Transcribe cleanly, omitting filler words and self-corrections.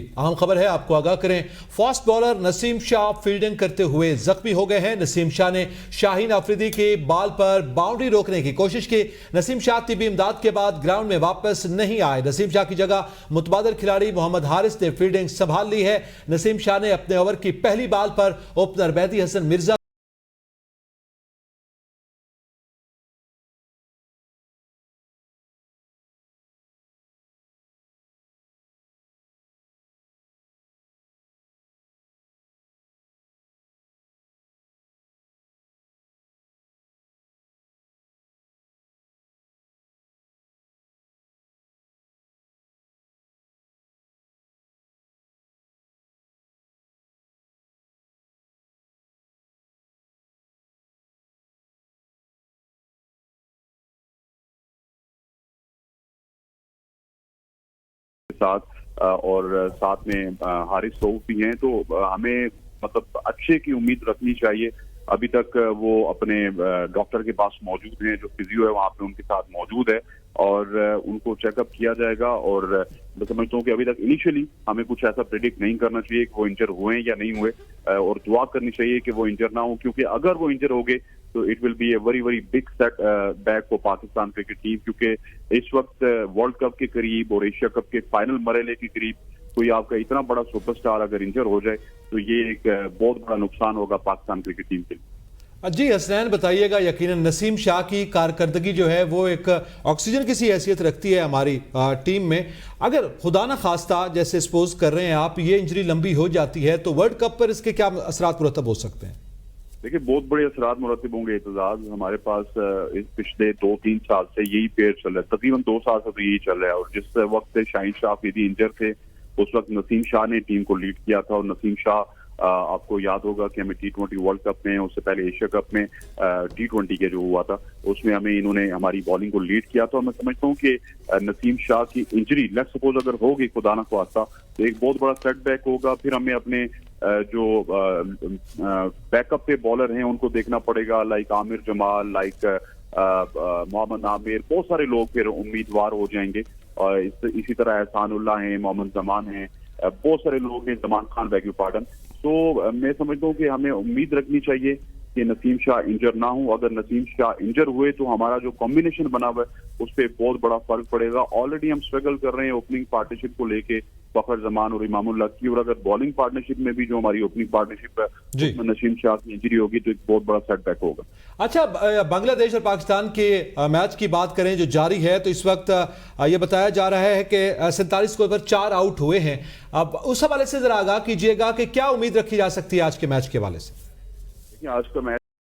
अहम खबर है, आपको आगाह करें। Fast bowler Naseem Shah fielding करते हुए जख्मी हो गए हैं। नसीम शाह ने शाहीन अफरीदी के बॉल पर बाउंड्री रोकने की कोशिश की। नसीम शाह तिब्बी इमदाद के बाद ग्राउंड में वापस नहीं आए। नसीम शाह की जगह मुतबादल खिलाड़ी मोहम्मद हारिस ने फील्डिंग संभाल ली है। नसीम शाह ने अपने ओवर की पहली बॉल पर ओपनर मेहदी हसन मिर्जा साथ और साथ में हारिस सऊफ भी हैं, तो हमें मतलब अच्छे की उम्मीद रखनी चाहिए। अभी तक वो अपने डॉक्टर के पास मौजूद हैं, जो फिजियो है वहाँ पे उनके साथ मौजूद है और उनको चेकअप किया जाएगा। और मैं समझता हूँ कि अभी तक इनिशियली हमें कुछ ऐसा प्रेडिक्ट नहीं करना चाहिए कि वो इंजर हुए या नहीं हुए, और दुआ करनी चाहिए कि वो इंजर ना हो, क्योंकि अगर वो इंजर हो गए तो it will be a very very big set back for Pakistan cricket team, क्योंकि इस वक्त वर्ल्ड कप के करीब और एशिया कप के फाइनल मरहले के करीब कोई आपका इतना बड़ा सुपरस्टार अगर इंजर हो जाए तो ये एक बहुत बड़ा नुकसान होगा पाकिस्तान क्रिकेट टीम के लिए। जी हसनैन, बताइएगा, यकीनन नसीम शाह की कारकर्दगी जो है वो एक ऑक्सीजन की सी हैसियत रखती है हमारी टीम में। अगर खुदा न खास्ता, जैसे सपोज कर रहे हैं आप, ये इंजरी लंबी हो जाती है तो वर्ल्ड कप पर इसके क्या असरात मुरतब हो सकते हैं? देखिए, बहुत बड़े असरात मुरतब होंगे एतजाज। हमारे पास इस पिछले 2-3 साल से यही पेयर चल रहा है, तकरीबन 2 साल से तो यही चल रहा है। और जिस वक्त से शाहीन शाह अफरीदी इंजर थे उस वक्त नसीम शाह ने टीम को लीड किया था। और नसीम शाह, आपको याद होगा कि हमें T20 वर्ल्ड कप में, उससे पहले एशिया कप में T20 के जो हुआ था उसमें हमें इन्होंने हमारी बॉलिंग को लीड किया था। मैं समझता हूँ कि नसीम शाह की इंजरी लेट्स सपोज अगर होगी खुदा ना ख्वास्ता तो एक बहुत बड़ा सेटबैक होगा। फिर हमें अपने जो बैकअप पे बॉलर हैं उनको देखना पड़ेगा, लाइक आमिर जमाल, लाइक मोहम्मद आमिर, बहुत सारे लोग फिर उम्मीदवार हो जाएंगे। और इसी तरह एहसानुल्लाह हैं, मोहम्मद जमान हैं, बहुत सारे लोग हैं, Zaman Khan, bag you pardon. तो मैं समझता हूँ कि हमें उम्मीद रखनी चाहिए कि नसीम शाह इंजर ना हो। अगर नसीम शाह इंजर हुए तो हमारा जो कॉम्बिनेशन बना हुआ है उस पर बहुत बड़ा फर्क पड़ेगा। ऑलरेडी हम स्ट्रगल कर रहे हैं ओपनिंग पार्टनरशिप को लेके, फखर जमान और इमामुल्लाह की, और अगर बॉलिंग पार्टनरशिप में भी जो हमारी ओपनिंग पार्टनरशिप है उसमें नसीम शाह की इंजरी होगी तो एक बहुत बड़ा सेटबैक होगा। अच्छा, बांग्लादेश और पाकिस्तान के मैच की बात करें जो जारी है, तो इस वक्त ये बताया जा रहा है कि 47 के ऊपर 4 आउट हुए हैं। अब उस हवाले से जरा आगाह कीजिएगा कि क्या उम्मीद रखी जा सकती है आज के मैच के हवाले से? आज का मैच